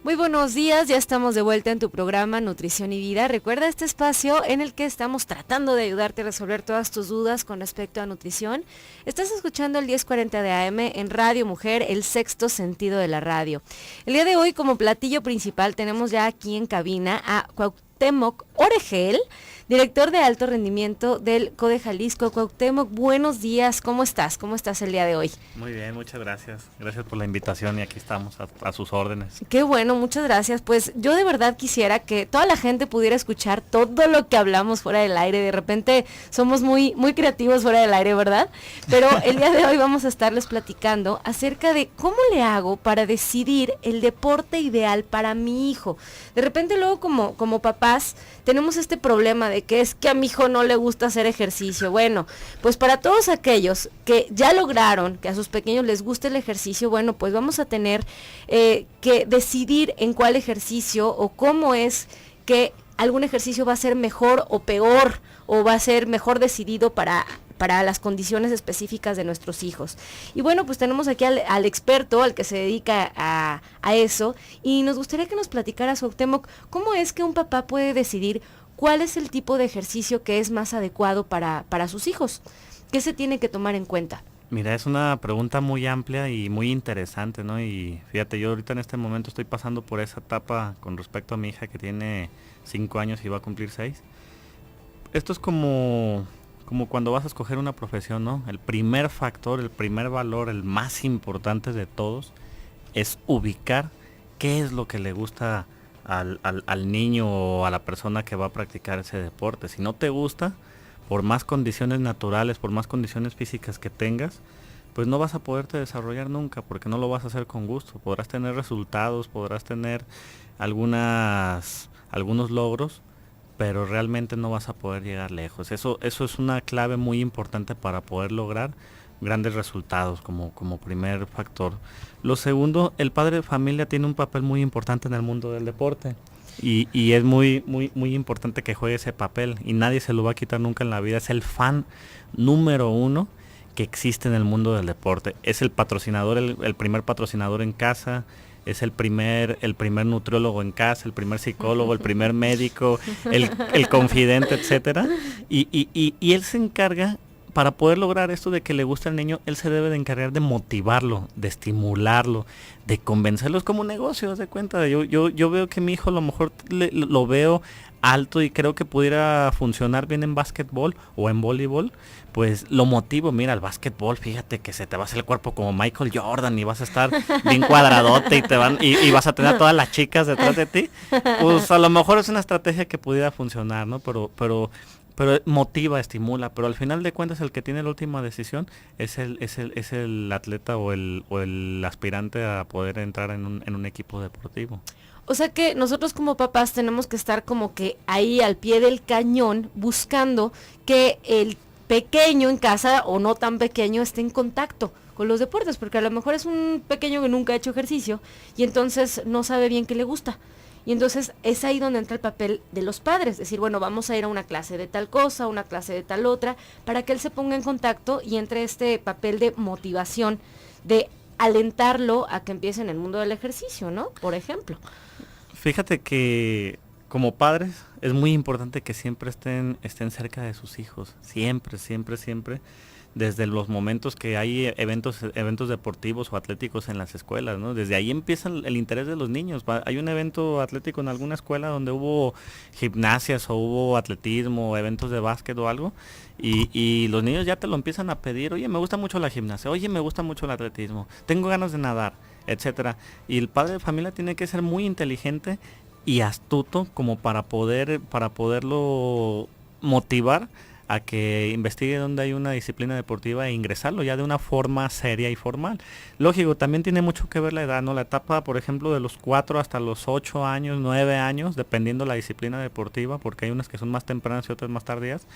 Muy buenos días, ya estamos de vuelta en tu programa Nutrición y Vida. Recuerda este espacio en el que estamos tratando de ayudarte a resolver todas tus dudas con respecto a nutrición. Estás escuchando el 1040 de AM en Radio Mujer, el sexto sentido de la radio. El día de hoy, como platillo principal, tenemos ya aquí en cabina a Cuauhtémoc Oregel, director de alto rendimiento del CODE Jalisco. Cuauhtémoc, buenos días, ¿cómo estás? ¿Cómo estás el día de hoy? Muy bien, muchas gracias. Gracias por la invitación y aquí estamos a sus órdenes. Qué bueno, muchas gracias. Pues yo de verdad quisiera que toda la gente pudiera escuchar todo lo que hablamos fuera del aire. De repente somos muy creativos fuera del aire, ¿verdad? Pero el día de hoy vamos a estarles platicando acerca de cómo le hago para decidir el deporte ideal para mi hijo. De repente luego como papás tenemos este problema de que es que a mi hijo no le gusta hacer ejercicio. Bueno, pues para todos aquellos que ya lograron que a sus pequeños les guste el ejercicio, bueno, pues vamos a tener que decidir en cuál ejercicio o cómo es que algún ejercicio va a ser mejor o peor o va a ser mejor decidido para las condiciones específicas de nuestros hijos. Y bueno, pues tenemos aquí al experto, al que se dedica a eso, y nos gustaría que nos platicara, Cuauhtémoc, cómo es que un papá puede decidir cuál es el tipo de ejercicio que es más adecuado para sus hijos. ¿Qué se tiene que tomar en cuenta? Mira, es una pregunta muy amplia y muy interesante, ¿no? Y fíjate, yo ahorita en este momento estoy pasando por esa etapa con respecto a mi hija que tiene 5 años y va a cumplir 6. Esto es como cuando vas a escoger una profesión, ¿no? El primer factor, el primer valor, el más importante de todos es ubicar qué es lo que le gusta al niño o a la persona que va a practicar ese deporte. Si no te gusta, por más condiciones naturales, por más condiciones físicas que tengas, pues no vas a poderte desarrollar nunca, porque no lo vas a hacer con gusto. Podrás tener resultados, podrás tener algunos logros, pero realmente no vas a poder llegar lejos. Eso es una clave muy importante para poder lograr grandes resultados como primer factor. Lo segundo, el padre de familia tiene un papel muy importante en el mundo del deporte. Y es muy importante que juegue ese papel y nadie se lo va a quitar nunca en la vida. Es el fan número 1 que existe en el mundo del deporte. Es el patrocinador, el primer patrocinador en casa, es el primer nutriólogo en casa, el primer psicólogo, el primer médico, el confidente, etcétera. Y él se encarga, para poder lograr esto de que le guste al niño, él se debe de encargar de motivarlo, de estimularlo, de convencerlo. Es como un negocio, haz de cuenta. Yo veo que mi hijo a lo mejor lo veo alto y creo que pudiera funcionar bien en básquetbol o en voleibol, pues lo motivo. Mira, el básquetbol, fíjate que se te va a hacer el cuerpo como Michael Jordan y vas a estar bien cuadradote y vas a tener a todas las chicas detrás de ti. Pues a lo mejor es una estrategia que pudiera funcionar, ¿no? Pero motiva, estimula, pero al final de cuentas el que tiene la última decisión es el atleta o el aspirante a poder entrar en un equipo deportivo. O sea que nosotros como papás tenemos que estar como que ahí al pie del cañón buscando que el pequeño en casa o no tan pequeño esté en contacto con los deportes, porque a lo mejor es un pequeño que nunca ha hecho ejercicio y entonces no sabe bien qué le gusta. Y entonces es ahí donde entra el papel de los padres, decir, bueno, vamos a ir a una clase de tal cosa, una clase de tal otra, para que él se ponga en contacto y entre este papel de motivación, de alentarlo a que empiece en el mundo del ejercicio, ¿no? Por ejemplo. Fíjate que como padres es muy importante que siempre estén cerca de sus hijos, siempre. Desde los momentos que hay eventos deportivos o atléticos en las escuelas, ¿no? Desde ahí empieza el interés de los niños. Hay un evento atlético en alguna escuela donde hubo gimnasias o hubo atletismo, eventos de básquet o algo, y los niños ya te lo empiezan a pedir. Oye, me gusta mucho la gimnasia, oye, me gusta mucho el atletismo, tengo ganas de nadar, etcétera. Y el padre de familia tiene que ser muy inteligente y astuto como para poderlo motivar a que investigue dónde hay una disciplina deportiva e ingresarlo ya de una forma seria y formal. Lógico, también tiene mucho que ver la edad, ¿no? La etapa, por ejemplo, de los 4 hasta los 8 años, 9 años, dependiendo la disciplina deportiva, porque hay unas que son más tempranas y otras más tardías,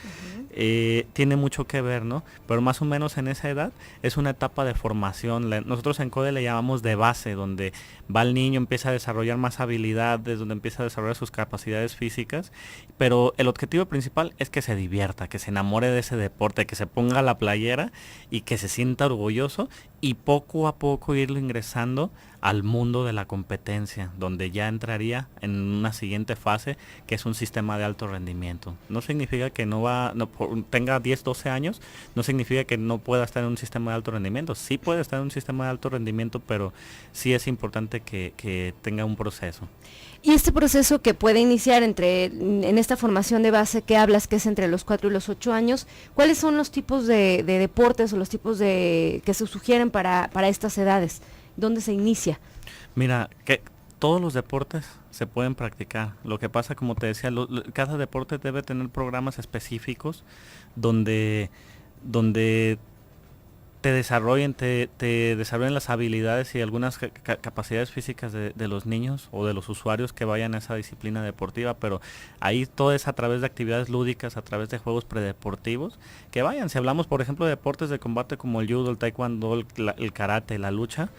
tiene mucho que ver, ¿no? Pero más o menos en esa edad es una etapa de formación. Nosotros en CODE le llamamos de base, donde va el niño, empieza a desarrollar más habilidades, donde empieza a desarrollar sus capacidades físicas, pero el objetivo principal es que se divierta, que se enamore de ese deporte, que se ponga la playera y que se sienta orgulloso, y poco a poco irlo ingresando al mundo de la competencia, donde ya entraría en una siguiente fase, que es un sistema de alto rendimiento. No significa que tenga 10, 12 años, no significa que no pueda estar en un sistema de alto rendimiento. Sí puede estar en un sistema de alto rendimiento, pero sí es importante que tenga un proceso. Y este proceso que puede iniciar en esta formación de base que hablas, que es entre los 4 y los 8 años, ¿cuáles son los tipos de deportes o los tipos que se sugieren para estas edades? ¿Dónde se inicia? Mira, que todos los deportes se pueden practicar. Lo que pasa, como te decía, cada deporte debe tener programas específicos donde te desarrollen las habilidades y algunas capacidades físicas de los niños o de los usuarios que vayan a esa disciplina deportiva, pero ahí todo es a través de actividades lúdicas, a través de juegos predeportivos, que vayan. Si hablamos, por ejemplo, de deportes de combate como el judo, el taekwondo, el karate, la lucha,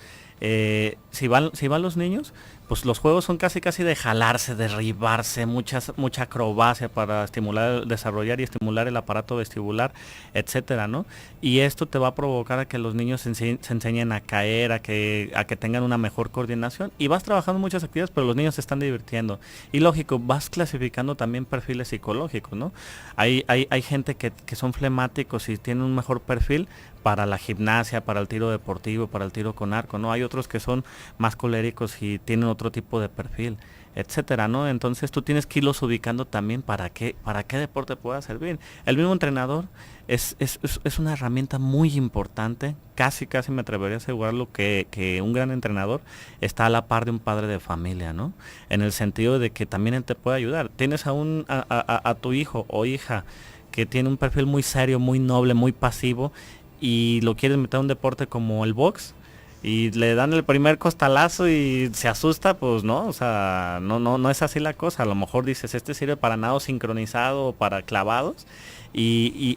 si van los niños, pues los juegos son casi de jalarse, derribarse, mucha acrobacia para desarrollar y estimular el aparato vestibular, etcétera, ¿no? Y esto te va a provocar a que los niños se enseñen a caer, a que tengan una mejor coordinación, y vas trabajando muchas actividades, pero los niños se están divirtiendo. Y lógico, vas clasificando también perfiles psicológicos, ¿no? Hay gente que son flemáticos y tienen un mejor perfil para la gimnasia, para el tiro deportivo, para el tiro con arco, ¿no? Hay otros que son más coléricos y tienen otro tipo de perfil, etcétera, ¿no? Entonces tú tienes que irlos ubicando también para qué deporte pueda servir. El mismo entrenador es una herramienta muy importante, casi me atrevería a asegurarlo que un gran entrenador está a la par de un padre de familia, ¿no? En el sentido de que también él te puede ayudar. Tienes a tu hijo o hija que tiene un perfil muy serio, muy noble, muy pasivo, y lo quieres meter a un deporte como el box y le dan el primer costalazo y se asusta, pues no, o sea, no es así la cosa. A lo mejor dices, este sirve para nado sincronizado o para clavados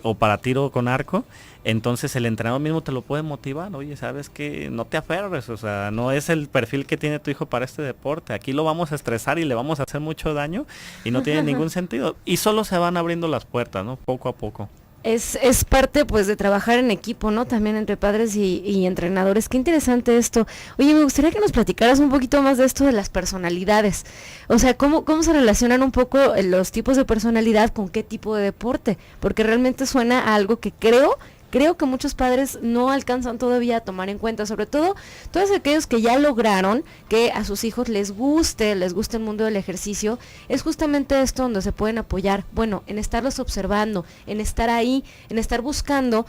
o para tiro con arco. Entonces el entrenador mismo te lo puede motivar. Oye, ¿sabes qué? No te aferres, o sea, no es el perfil que tiene tu hijo para este deporte. Aquí lo vamos a estresar y le vamos a hacer mucho daño y no tiene ningún sentido. Y solo se van abriendo las puertas, ¿no? Poco a poco. Es parte pues de trabajar en equipo, ¿no? También entre padres y entrenadores. Qué interesante esto. Oye, me gustaría que nos platicaras un poquito más de esto de las personalidades. O sea, ¿cómo se relacionan un poco los tipos de personalidad con qué tipo de deporte? Porque realmente suena a algo que creo que muchos padres no alcanzan todavía a tomar en cuenta, sobre todo todos aquellos que ya lograron que a sus hijos les guste el mundo del ejercicio. Es justamente esto donde se pueden apoyar, bueno, en estarlos observando, en estar ahí, en estar buscando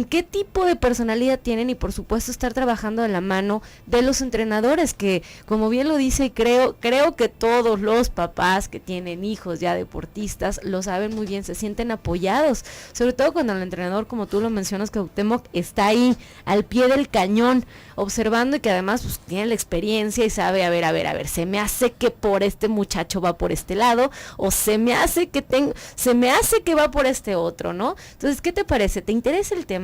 qué tipo de personalidad tienen y por supuesto estar trabajando de la mano de los entrenadores, que como bien lo dice, y creo que todos los papás que tienen hijos ya deportistas lo saben muy bien, se sienten apoyados, sobre todo cuando el entrenador, como tú lo mencionas, Cuauhtémoc, está ahí al pie del cañón observando y que además pues tiene la experiencia y sabe, a ver, se me hace que por este muchacho va por este lado o se me hace que va por este otro, ¿no? Entonces, ¿qué te parece? ¿Te interesa el tema?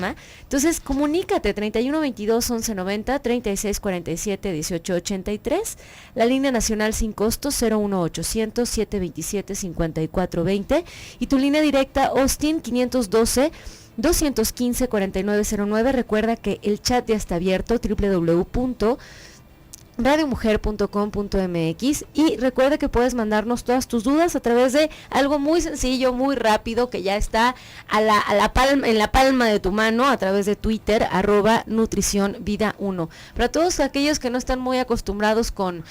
Entonces, comunícate 3122-1190, 3647-1883, la línea nacional sin costo 01800-727-5420 y tu línea directa Austin 512-215-4909. Recuerda que el chat ya está abierto, www.radiomujer.com.mx, y recuerda que puedes mandarnos todas tus dudas a través de algo muy sencillo, muy rápido, que ya está en la palma de tu mano, a través de Twitter, @nutricionvida1. Para todos aquellos que no están muy acostumbrados con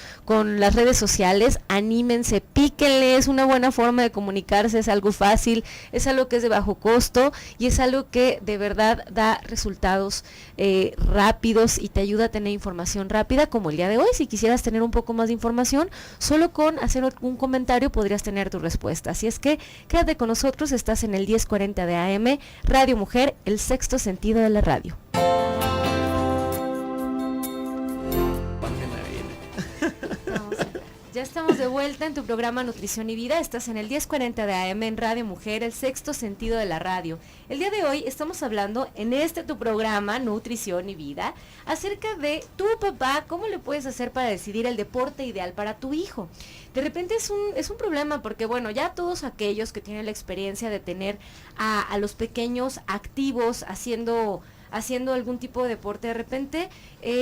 las redes sociales, anímense, píquenle, es una buena forma de comunicarse, es algo fácil, es algo que es de bajo costo y es algo que de verdad da resultados rápidos y te ayuda a tener información rápida, como el día de hoy. Si quisieras tener un poco más de información, solo con hacer un comentario podrías tener tu respuesta. Así es que quédate con nosotros, estás en el 1040 de AM, Radio Mujer, el sexto sentido de la radio. Ya estamos de vuelta en tu programa Nutrición y Vida. Estás en el 1040 de AM en Radio Mujer, el sexto sentido de la radio. El día de hoy estamos hablando en tu programa Nutrición y Vida acerca de tu papá, cómo le puedes hacer para decidir el deporte ideal para tu hijo. De repente es un problema porque, bueno, ya todos aquellos que tienen la experiencia de tener a los pequeños activos haciendo haciendo algún tipo de deporte, de repente,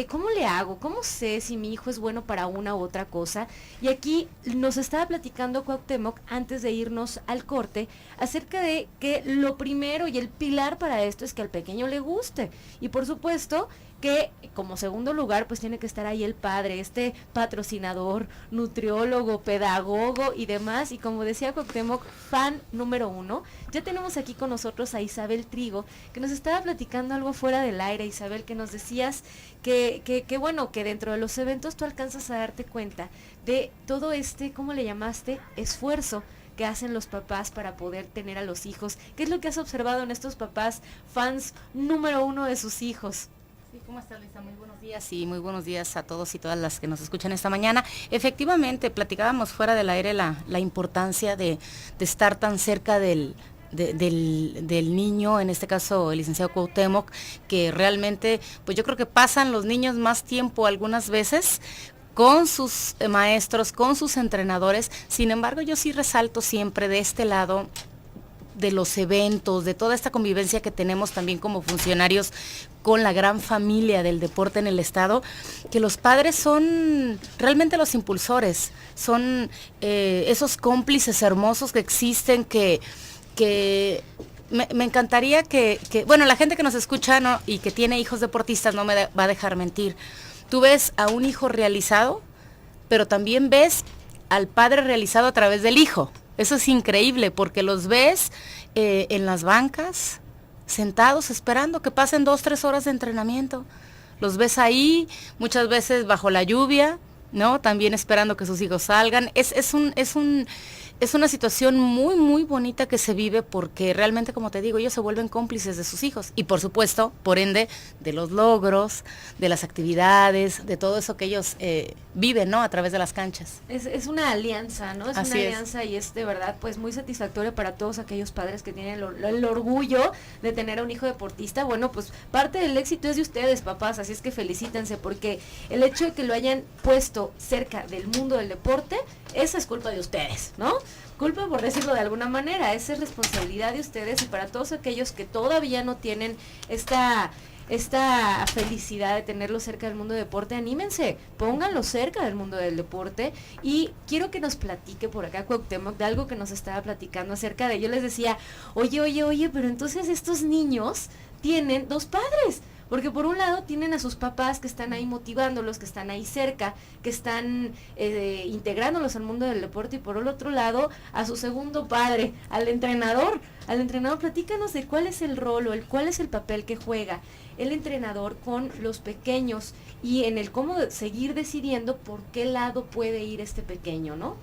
¿cómo le hago? ¿Cómo sé si mi hijo es bueno para una u otra cosa? Y aquí nos estaba platicando Cuauhtémoc, antes de irnos al corte, acerca de que lo primero y el pilar para esto es que al pequeño le guste. Y por supuesto que como segundo lugar pues tiene que estar ahí el padre, este patrocinador, nutriólogo, pedagogo y demás. Y como decía Cuauhtémoc, fan número 1. Ya tenemos aquí con nosotros a Isabel Trigo, que nos estaba platicando algo fuera del aire. Isabel, que nos decías que bueno, que dentro de los eventos tú alcanzas a darte cuenta de todo este, ¿cómo le llamaste? Esfuerzo que hacen los papás para poder tener a los hijos. ¿Qué es lo que has observado en estos papás fans número 1 de sus hijos? Sí, ¿cómo estás, Luisa? Muy buenos días y muy buenos días a todos y todas las que nos escuchan esta mañana. Efectivamente, platicábamos fuera del aire la importancia de estar tan cerca del niño, en este caso el licenciado Cuauhtémoc, que realmente, pues yo creo que pasan los niños más tiempo algunas veces con sus maestros, con sus entrenadores. Sin embargo, yo sí resalto siempre de este lado de los eventos, de toda esta convivencia que tenemos también como funcionarios con la gran familia del deporte en el estado, que los padres son realmente los impulsores, son esos cómplices hermosos que existen, que me encantaría que, bueno, la gente que nos escucha, ¿no?, y que tiene hijos deportistas no me va a dejar mentir. Tú ves a un hijo realizado, pero también ves al padre realizado a través del hijo. Eso es increíble porque los ves en las bancas, sentados esperando que pasen 2-3 horas de entrenamiento. Los ves ahí, muchas veces bajo la lluvia, ¿no? También esperando que sus hijos salgan. Es una situación muy, muy bonita que se vive porque realmente, como te digo, ellos se vuelven cómplices de sus hijos y por supuesto, por ende, de los logros, de las actividades, de todo eso que ellos viven, ¿no?, a través de las canchas. Es una alianza, ¿no? Es Así una es. alianza y es de verdad pues muy satisfactorio para todos aquellos padres que tienen el orgullo de tener a un hijo deportista. Bueno, pues parte del éxito es de ustedes, papás, así es que felicítense porque el hecho de que lo hayan puesto cerca del mundo del deporte, esa es culpa de ustedes, ¿no? Culpa, por decirlo de alguna manera, esa es responsabilidad de ustedes y para todos aquellos que todavía no tienen esta felicidad de tenerlo cerca del mundo del deporte, anímense, pónganlo cerca del mundo del deporte. Y quiero que nos platique por acá Cuauhtémoc de algo que nos estaba platicando acerca de, yo les decía, oye, pero entonces estos niños tienen 2 padres. Porque por un lado tienen a sus papás que están ahí motivándolos, que están ahí cerca, que están integrándolos al mundo del deporte, y por el otro lado a su segundo padre, al entrenador. Platícanos de cuál es el rol o cuál es el papel que juega el entrenador con los pequeños y en el cómo seguir decidiendo por qué lado puede ir este pequeño, ¿no?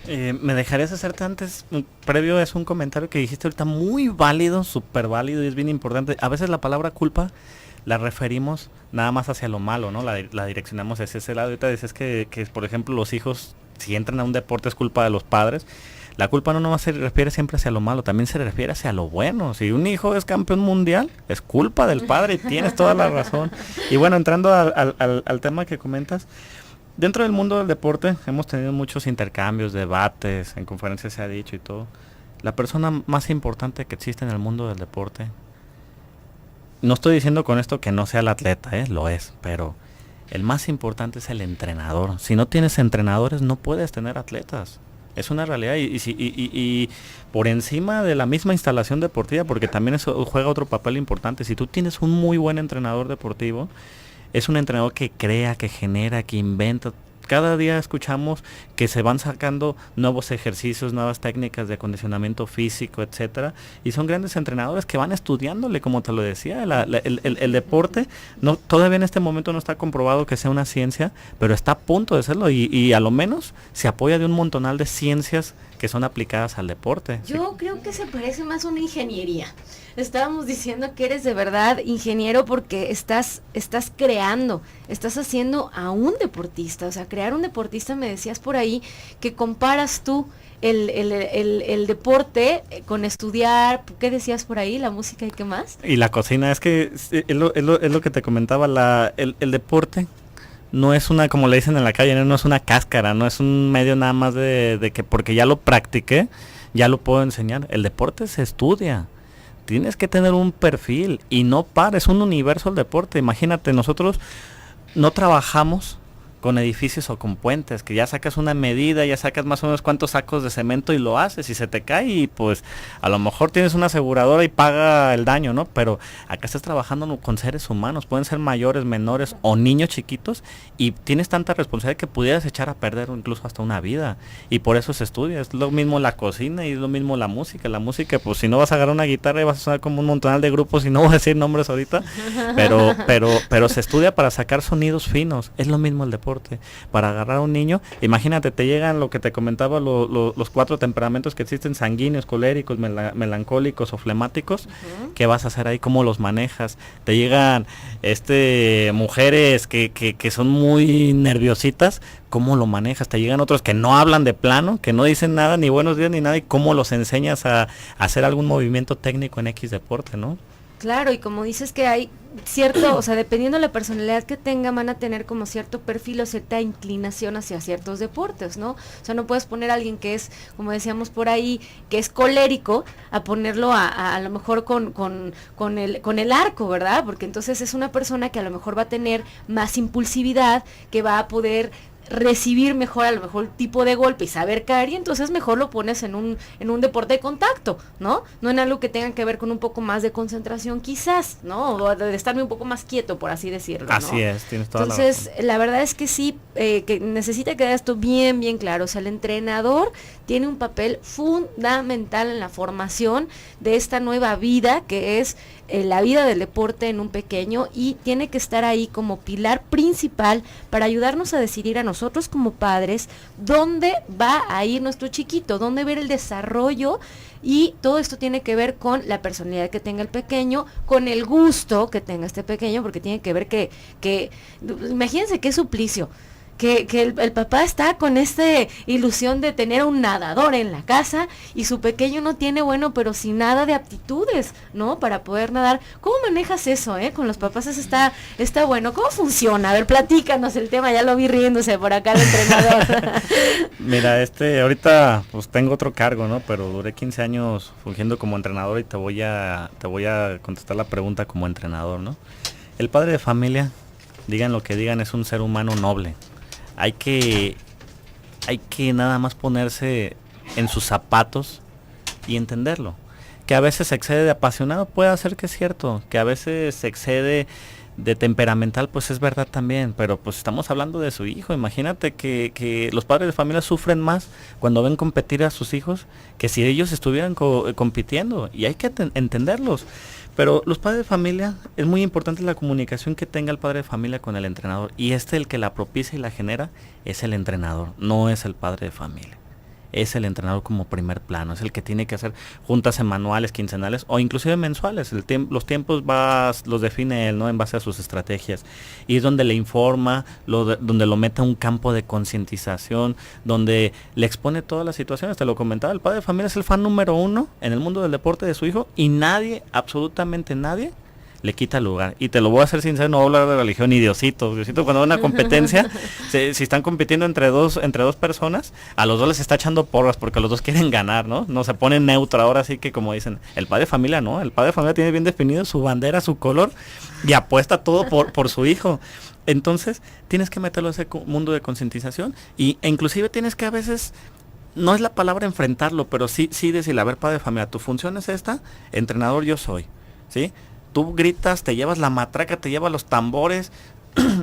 Me dejarías hacerte antes, previo es un comentario que dijiste ahorita muy válido, súper válido y es bien importante. A veces la palabra culpa la referimos nada más hacia lo malo, ¿no? La direccionamos hacia ese lado. Ahorita dices que, por ejemplo, los hijos, si entran a un deporte es culpa de los padres. La culpa no nomás se refiere siempre hacia lo malo, también se refiere hacia lo bueno. Si un hijo es campeón mundial, es culpa del padre y tienes toda la razón. Y bueno, entrando al tema que comentas, dentro del mundo del deporte hemos tenido muchos intercambios, debates, en conferencias se ha dicho y todo. La persona más importante que existe en el mundo del deporte, no estoy diciendo con esto que no sea el atleta, lo es, pero el más importante es el entrenador. Si no tienes entrenadores, no puedes tener atletas. Es una realidad y por encima de la misma instalación deportiva, porque también eso juega otro papel importante. Si tú tienes un muy buen entrenador deportivo, es un entrenador que crea, que genera, que inventa. Cada día escuchamos que se van sacando nuevos ejercicios, nuevas técnicas de acondicionamiento físico, etcétera, y son grandes entrenadores que van estudiándole, como te lo decía, el deporte. No, todavía en este momento no está comprobado que sea una ciencia, pero está a punto de serlo y a lo menos se apoya de un montonal de ciencias que son aplicadas al deporte. Yo creo que se parece más a una ingeniería. Estábamos diciendo que eres de verdad ingeniero porque estás creando, estás haciendo a un deportista. O sea, crear un deportista, me decías por ahí, que comparas tú el deporte con estudiar, ¿qué decías por ahí? La música y qué más. Y la cocina, es que es lo que te comentaba, el deporte no es una, como le dicen en la calle, no es una cáscara, no es un medio nada más de que porque ya lo practiqué, ya lo puedo enseñar. El deporte se estudia. tienes que tener un perfil y no pares, un universo el deporte. Imagínate, nosotros no trabajamos con edificios o con puentes, que ya sacas una medida, ya sacas más o menos cuántos sacos de cemento y lo haces, y se te cae y pues a lo mejor tienes una aseguradora y paga el daño, ¿no? Pero acá estás trabajando con seres humanos, pueden ser mayores, menores o niños chiquitos, y tienes tanta responsabilidad que pudieras echar a perder incluso hasta una vida, y por eso se estudia. Es lo mismo la cocina y es lo mismo la música, pues si no vas a agarrar una guitarra y vas a sonar como un montonal de grupos, y no voy a decir nombres ahorita, pero se estudia para sacar sonidos finos. Es lo mismo el deporte. Para agarrar a un niño, imagínate, te llegan lo que te comentaba, los 4 temperamentos que existen: sanguíneos, coléricos, melancólicos o flemáticos. ¿Qué vas a hacer ahí? ¿Cómo los manejas? Te llegan mujeres que son muy nerviositas, ¿cómo lo manejas? Te llegan otros que no hablan de plano, que no dicen nada, ni buenos días ni nada, y cómo los enseñas a hacer algún movimiento técnico en X deporte, ¿no? Claro, y como dices que hay cierto, o sea, dependiendo de la personalidad que tenga, van a tener como cierto perfil o cierta inclinación hacia ciertos deportes, ¿no? O sea, no puedes poner a alguien que es, como decíamos por ahí, que es colérico, a ponerlo a lo mejor con el arco, ¿verdad? Porque entonces es una persona que a lo mejor va a tener más impulsividad, que va a poder recibir mejor a lo mejor tipo de golpe y saber caer, y entonces mejor lo pones en un deporte de contacto, ¿no? No en algo que tenga que ver con un poco más de concentración quizás, ¿no? O de estarme un poco más quieto, por así decirlo, ¿no? Así es, tienes toda entonces, la razón. la verdad es que sí, que necesita quedar esto bien, bien claro. O sea, el entrenador tiene un papel fundamental en la formación de esta nueva vida que es la vida del deporte en un pequeño, y tiene que estar ahí como pilar principal para ayudarnos a decidir a nosotros como padres dónde va a ir nuestro chiquito, dónde ver el desarrollo, y todo esto tiene que ver con la personalidad que tenga el pequeño, con el gusto que tenga este pequeño, porque tiene que ver que imagínense qué suplicio. Que el papá está con esta ilusión de tener un nadador en la casa y su pequeño no tiene, pero sin nada de aptitudes, ¿no? Para poder nadar. ¿Cómo manejas eso, con los papás? Eso está bueno. ¿Cómo funciona? A ver, platícanos el tema, ya lo vi riéndose por acá el entrenador. Mira, ahorita pues tengo otro cargo, ¿no? Pero duré 15 años fungiendo como entrenador, y te voy a contestar la pregunta como entrenador, ¿no? El padre de familia, digan lo que digan, es un ser humano noble. Hay que nada más ponerse en sus zapatos y entenderlo. Que a veces se excede de apasionado, puede ser que es cierto. Que a veces se excede de temperamental, pues es verdad también. Pero pues estamos hablando de su hijo. Imagínate que los padres de familia sufren más cuando ven competir a sus hijos que si ellos estuvieran compitiendo. Y hay que entenderlos. Pero los padres de familia, es muy importante la comunicación que tenga el padre de familia con el entrenador. Y el que la propicia y la genera es el entrenador, no es el padre de familia. Es el entrenador como primer plano, es el que tiene que hacer juntas semanales, quincenales o inclusive mensuales. Los tiempos los define él, ¿no? En base a sus estrategias. Y es donde le informa, donde lo mete a un campo de concientización, donde le expone todas las situaciones. Te lo comentaba, el padre de familia es el fan número 1 en el mundo del deporte de su hijo, y nadie, absolutamente nadie, le quita lugar. Y te lo voy a hacer sincero, no voy a hablar de religión ni Diosito. Diosito, cuando va a una competencia, si están compitiendo entre dos personas, a los dos les está echando porras porque los dos quieren ganar, ¿no? No se pone neutro. Ahora sí que, como dicen, el padre de familia, ¿no? El padre de familia tiene bien definido su bandera, su color, y apuesta todo por su hijo. Entonces, tienes que meterlo a ese mundo de concientización, e inclusive tienes que a veces, no es la palabra enfrentarlo, pero sí decirle, a ver, padre de familia, tu función es esta, entrenador yo soy, ¿sí? Tú gritas, te llevas la matraca, te llevas los tambores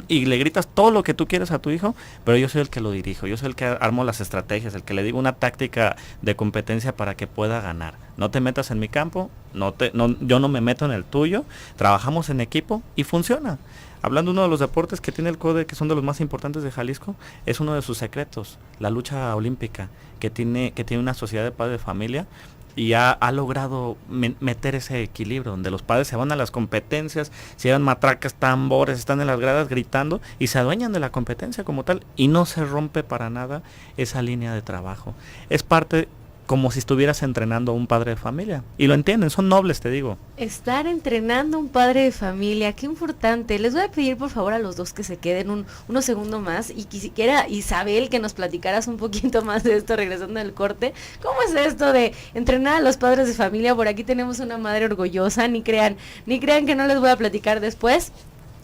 y le gritas todo lo que tú quieres a tu hijo, pero yo soy el que lo dirijo, yo soy el que armo las estrategias, el que le digo una táctica de competencia para que pueda ganar. No te metas en mi campo, yo no me meto en el tuyo, trabajamos en equipo y funciona. Hablando de uno de los deportes que tiene el CODE, que son de los más importantes de Jalisco, es uno de sus secretos, la lucha olímpica, que tiene una sociedad de padres de familia, y ha logrado meter ese equilibrio, donde los padres se van a las competencias, se llevan matracas, tambores, están en las gradas gritando y se adueñan de la competencia como tal, y no se rompe para nada esa línea de trabajo. Es parte como si estuvieras entrenando a un padre de familia. Y lo entienden, son nobles, te digo. Estar entrenando a un padre de familia, qué importante. Les voy a pedir por favor a los dos que se queden unos segundos más y quisiera, Isabel, que nos platicaras un poquito más de esto regresando del corte. ¿Cómo es esto de entrenar a los padres de familia? Por aquí tenemos una madre orgullosa, ni crean que no les voy a platicar después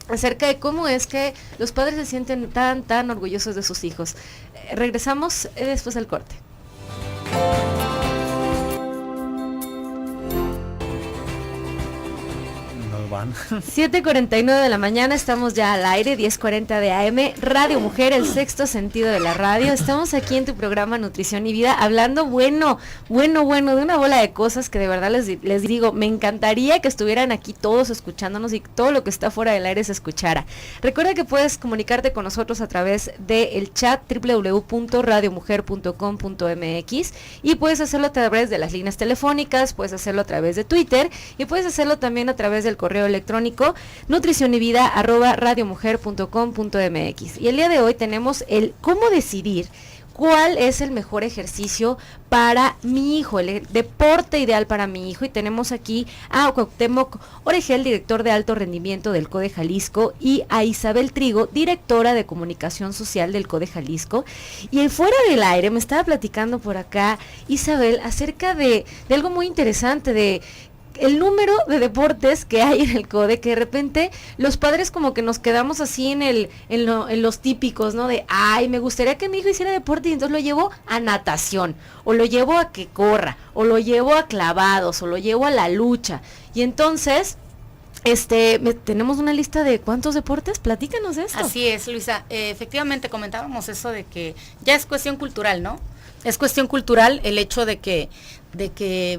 acerca de cómo es que los padres se sienten tan orgullosos de sus hijos. Regresamos después del corte. Van. 7:49 de la mañana, estamos ya al aire, 10:40 de AM, Radio Mujer, el sexto sentido de la radio. Estamos aquí en tu programa Nutrición y Vida, hablando bueno, de una bola de cosas que de verdad les digo, me encantaría que estuvieran aquí todos escuchándonos y todo lo que está fuera del aire se escuchara. Recuerda que puedes comunicarte con nosotros a través del chat www.radiomujer.com.mx y puedes hacerlo a través de las líneas telefónicas, puedes hacerlo a través de Twitter y puedes hacerlo también a través del correo electrónico nutricionyvida@radiomujer.com.mx. Y el día de hoy tenemos el cómo decidir cuál es el mejor ejercicio para mi hijo, el deporte ideal para mi hijo. Y tenemos aquí a Cuauhtémoc Oregel, director de alto rendimiento del CODE Jalisco, y a Isabel Trigo, directora de comunicación social del CODE Jalisco. Y fuera del aire me estaba platicando por acá Isabel acerca de algo muy interesante, de el número de deportes que hay en el CODE, que de repente los padres como que nos quedamos así en los típicos, ¿no? De, ay, me gustaría que mi hijo hiciera deporte y entonces lo llevo a natación, o lo llevo a que corra, o lo llevo a clavados, o lo llevo a la lucha. Y entonces, tenemos una lista de cuántos deportes, platícanos esto. Así es, Luisa, efectivamente comentábamos eso de que ya es cuestión cultural, ¿no? Es cuestión cultural el hecho de que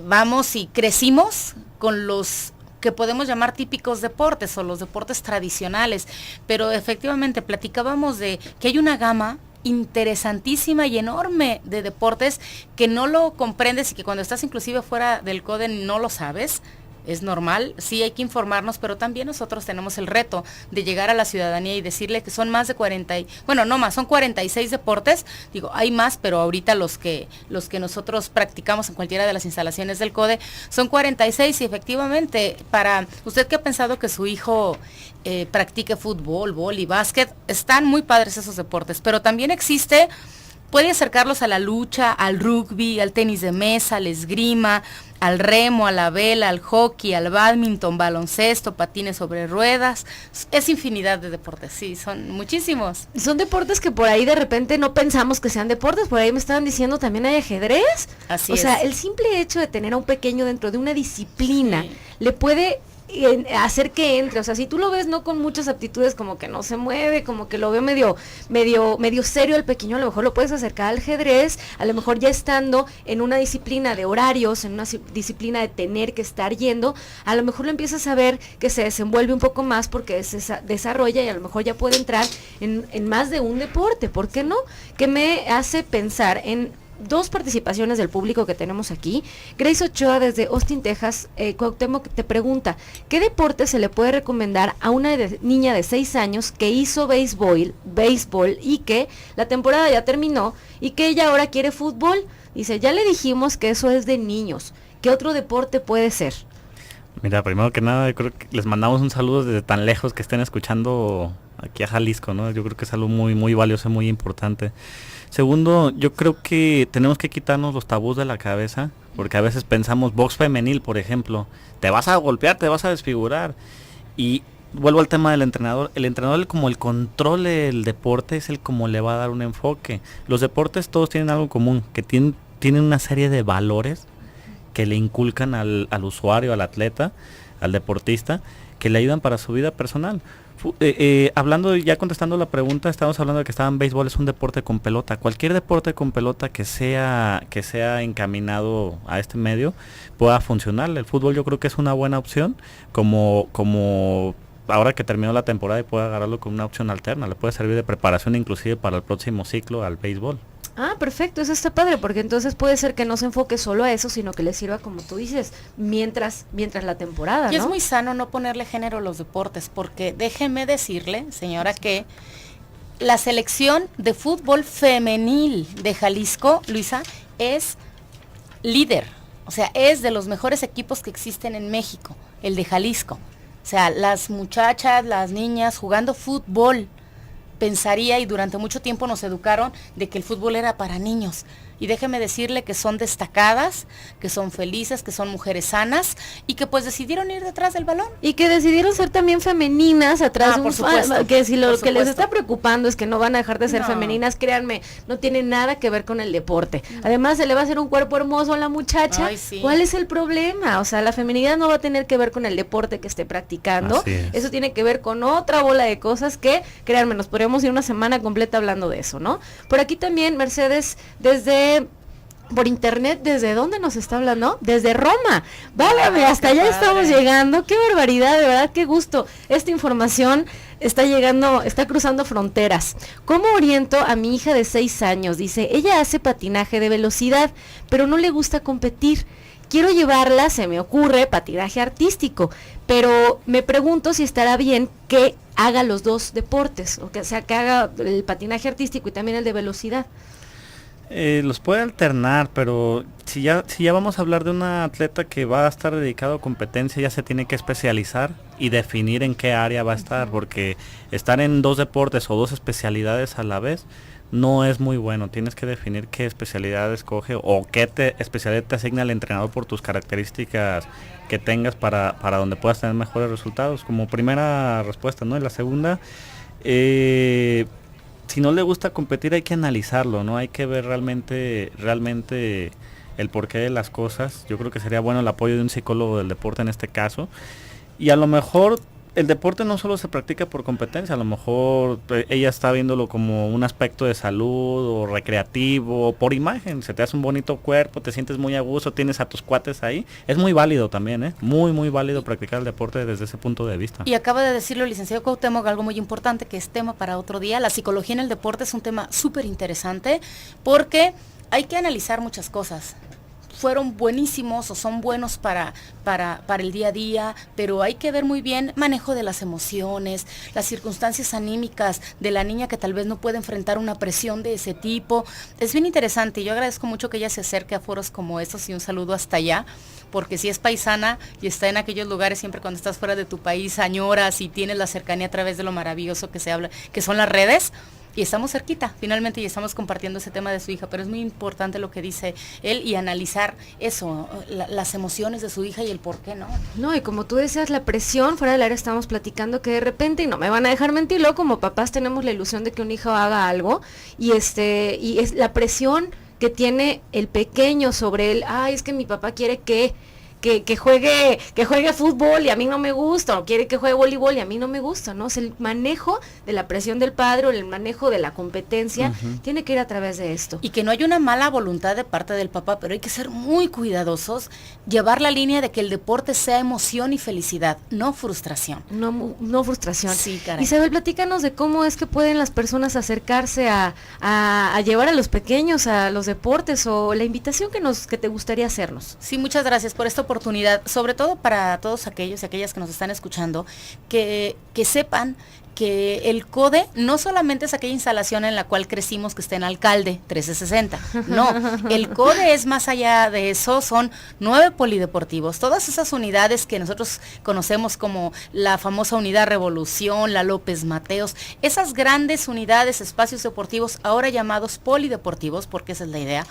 vamos y crecimos con los que podemos llamar típicos deportes o los deportes tradicionales, pero efectivamente platicábamos de que hay una gama interesantísima y enorme de deportes que no lo comprendes y que cuando estás inclusive fuera del CODE no lo sabes. Es normal, sí hay que informarnos, pero también nosotros tenemos el reto de llegar a la ciudadanía y decirle que son más de 46 deportes, digo, hay más, pero ahorita los que nosotros practicamos en cualquiera de las instalaciones del CODE son 46 y efectivamente, para usted que ha pensado que su hijo practique fútbol, vóley, básquet, están muy padres esos deportes, pero también puede acercarlos a la lucha, al rugby, al tenis de mesa, al esgrima, al remo, a la vela, al hockey, al bádminton, baloncesto, patines sobre ruedas. Es infinidad de deportes, sí, son muchísimos. Son deportes que por ahí de repente no pensamos que sean deportes, por ahí me estaban diciendo también hay ajedrez. Así es. O sea, el simple hecho de tener a un pequeño dentro de una disciplina le puede hacer que entre, o sea, si tú lo ves no con muchas aptitudes, como que no se mueve, como que lo veo medio serio el pequeño, a lo mejor lo puedes acercar al ajedrez, a lo mejor ya estando en una disciplina de horarios, en una disciplina de tener que estar yendo, a lo mejor lo empiezas a ver que se desenvuelve un poco más porque se desarrolla y a lo mejor ya puede entrar en más de un deporte, ¿por qué no? Que me hace pensar en dos participaciones del público que tenemos aquí. Grace Ochoa desde Austin, Texas, Cuauhtémoc te pregunta, ¿qué deporte se le puede recomendar a una niña de 6 años que hizo béisbol y que la temporada ya terminó y que ella ahora quiere fútbol? Dice, ya le dijimos que eso es de niños, ¿qué otro deporte puede ser? Mira, primero que nada, yo creo que les mandamos un saludo desde tan lejos que estén escuchando aquí a Jalisco, ¿no? Yo creo que es algo muy, muy valioso, muy importante. Segundo, yo creo que tenemos que quitarnos los tabús de la cabeza, porque a veces pensamos, box femenil, por ejemplo, te vas a golpear, te vas a desfigurar. Y vuelvo al tema del entrenador. El entrenador, como el control del deporte, es el como le va a dar un enfoque. Los deportes todos tienen algo en común, que tienen una serie de valores que le inculcan al usuario, al atleta, al deportista, que le ayudan para su vida personal. Hablando, ya contestando la pregunta, estamos hablando de que béisbol es un deporte con pelota. Cualquier deporte con pelota que sea encaminado a este medio pueda funcionar. El fútbol yo creo que es una buena opción, como ahora que terminó la temporada y puede agarrarlo como una opción alterna. Le puede servir de preparación inclusive para el próximo ciclo al béisbol. Ah, perfecto, eso está padre, porque entonces puede ser que no se enfoque solo a eso, sino que le sirva, como tú dices, mientras la temporada, ¿no? Y es muy sano no ponerle género a los deportes, porque déjeme decirle, señora, que la selección de fútbol femenil de Jalisco, Luisa, es líder, o sea, es de los mejores equipos que existen en México, el de Jalisco. O sea, las muchachas, las niñas jugando fútbol, pensaría, y durante mucho tiempo nos educaron de que el fútbol era para niños. Y déjeme decirle que son destacadas, que son felices, que son mujeres sanas y que pues decidieron ir detrás del balón. Y que decidieron ser también femeninas atrás de por supuesto, que si lo por que les supuesto. está preocupando es que no van a dejar de ser No. femeninas, créanme, no tiene nada que ver con el deporte. Además se le va a hacer un cuerpo hermoso a la muchacha. Ay, sí. ¿Cuál es el problema? O sea, la feminidad no va a tener que ver con el deporte que esté practicando. Así es. Eso tiene que ver con otra bola de cosas que, créanme, nos podríamos ir una semana completa hablando de eso, ¿no? Por aquí también, Mercedes, por internet, ¿desde dónde nos está hablando? Desde Roma. Válgame, hasta allá estamos llegando. Qué barbaridad, de verdad, qué gusto. Esta información está llegando, está cruzando fronteras. ¿Cómo oriento a mi hija de 6 años? Dice, ella hace patinaje de velocidad, pero no le gusta competir. Quiero llevarla, se me ocurre, patinaje artístico, pero me pregunto si estará bien que haga los dos deportes, o sea, que haga el patinaje artístico y también el de velocidad. Los puede alternar, pero si ya vamos a hablar de una atleta que va a estar dedicado a competencia, ya se tiene que especializar y definir en qué área va a estar, porque estar en 2 deportes o 2 especialidades a la vez no es muy bueno. Tienes que definir qué especialidad escoge o qué especialidad te asigna el entrenador por tus características que tengas para donde puedas tener mejores resultados. Como primera respuesta, ¿no? Y la segunda, si no le gusta competir hay que analizarlo, ¿no? Hay que ver realmente el porqué de las cosas. Yo creo que sería bueno el apoyo de un psicólogo del deporte en este caso. Y a lo mejor el deporte no solo se practica por competencia, a lo mejor ella está viéndolo como un aspecto de salud o recreativo, o por imagen. Se te hace un bonito cuerpo, te sientes muy a gusto, tienes a tus cuates ahí. Es muy válido también, ¿eh? Muy, muy válido practicar el deporte desde ese punto de vista. Y acaba de decirlo el licenciado Cuauhtémoc, algo muy importante que es tema para otro día. La psicología en el deporte es un tema súper interesante porque hay que analizar muchas cosas. Fueron buenísimos o son buenos para el día a día, pero hay que ver muy bien manejo de las emociones, las circunstancias anímicas de la niña que tal vez no puede enfrentar una presión de ese tipo. Es bien interesante y yo agradezco mucho que ella se acerque a foros como estos y un saludo hasta allá, porque si es paisana y está en aquellos lugares, siempre cuando estás fuera de tu país añoras y tienes la cercanía a través de lo maravilloso que se habla, que son las redes. Y estamos cerquita, finalmente, y estamos compartiendo ese tema de su hija, pero es muy importante lo que dice él y analizar eso, las emociones de su hija y el por qué, ¿no? No, y como tú decías, la presión, fuera del área estamos platicando que de repente, y no me van a dejar mentirlo, como papás tenemos la ilusión de que un hijo haga algo, y es la presión que tiene el pequeño sobre él. Ay, es que mi papá quiere que juegue fútbol y a mí no me gusta, o quiere que juegue voleibol y a mí no me gusta, ¿no? O sea, el manejo de la presión del padre o el manejo de la competencia tiene que ir a través de esto. Y que no hay una mala voluntad de parte del papá, pero hay que ser muy cuidadosos, llevar la línea de que el deporte sea emoción y felicidad, no frustración. No frustración. Sí, caray. Isabel, platícanos de cómo es que pueden las personas acercarse a llevar a los pequeños a los deportes, o la invitación que te gustaría hacernos. Sí, muchas gracias por esta oportunidad, sobre todo para todos aquellos y aquellas que nos están escuchando, que sepan que el CODE no solamente es aquella instalación en la cual crecimos que está en Alcalde 1360, no, el CODE es más allá de eso, son 9 polideportivos, todas esas unidades que nosotros conocemos como la famosa unidad Revolución, la López Mateos, esas grandes unidades, espacios deportivos, ahora llamados polideportivos, porque esa es la idea,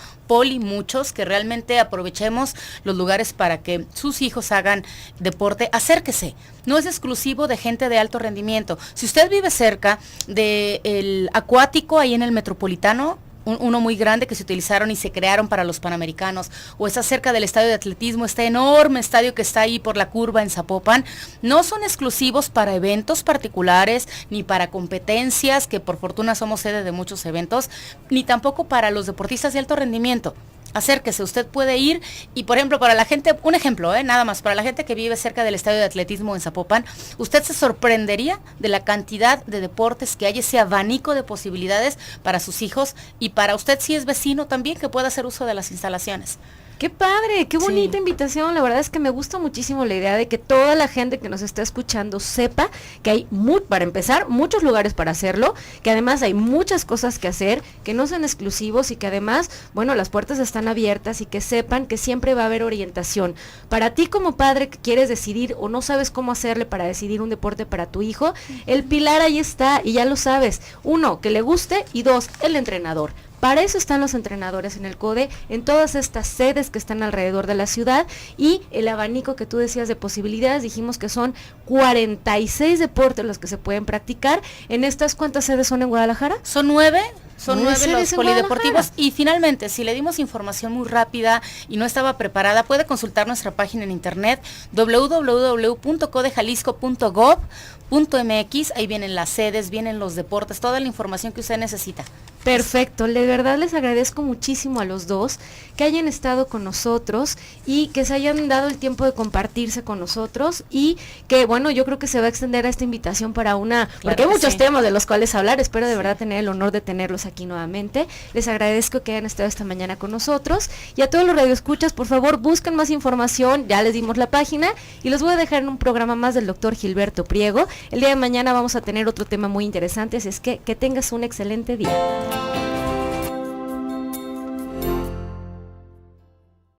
muchos, que realmente aprovechemos los lugares para que sus hijos hagan deporte, acérquese, no es exclusivo de gente de alto rendimiento. Si usted vive cerca del acuático, ahí en el Metropolitano, uno muy grande que se utilizaron y se crearon para los Panamericanos, o está cerca del estadio de atletismo, este enorme estadio que está ahí por la curva en Zapopan, no son exclusivos para eventos particulares, ni para competencias, que por fortuna somos sede de muchos eventos, ni tampoco para los deportistas de alto rendimiento. Acérquese, usted puede ir y, por ejemplo, para la gente, un ejemplo, nada más, para la gente que vive cerca del estadio de atletismo en Zapopan, usted se sorprendería de la cantidad de deportes que hay, ese abanico de posibilidades para sus hijos y para usted si es vecino también, que pueda hacer uso de las instalaciones. Qué padre, qué bonita Sí. invitación. La verdad es que me gusta muchísimo la idea de que toda la gente que nos está escuchando sepa que hay, para empezar, muchos lugares para hacerlo, que además hay muchas cosas que hacer, que no son exclusivos y que además, bueno, las puertas están abiertas y que sepan que siempre va a haber orientación. Para ti como padre que quieres decidir o no sabes cómo hacerle para decidir un deporte para tu hijo, el pilar ahí está y ya lo sabes. 1, que le guste y 2, el entrenador. Para eso están los entrenadores en el CODE, en todas estas sedes que están alrededor de la ciudad y el abanico que tú decías de posibilidades, dijimos que son 46 deportes los que se pueden practicar. En estas, ¿cuántas sedes son en Guadalajara? Son 9. Son 9 sedes los en polideportivos. Guadalajara. Y finalmente, si le dimos información muy rápida y no estaba preparada, puede consultar nuestra página en internet www.codejalisco.gov.mx. Ahí vienen las sedes, vienen los deportes, toda la información que usted necesita. Perfecto, de verdad les agradezco muchísimo a los dos que hayan estado con nosotros y que se hayan dado el tiempo de compartirse con nosotros y que bueno, yo creo que se va a extender a esta invitación para porque hay que muchos sí. temas de los cuales hablar, espero de verdad tener el honor de tenerlos aquí nuevamente. Les agradezco que hayan estado esta mañana con nosotros y a todos los radioescuchas, por favor, busquen más información, ya les dimos la página y los voy a dejar en un programa más del doctor Gilberto Priego. El día de mañana vamos a tener otro tema muy interesante, así es que tengas un excelente día.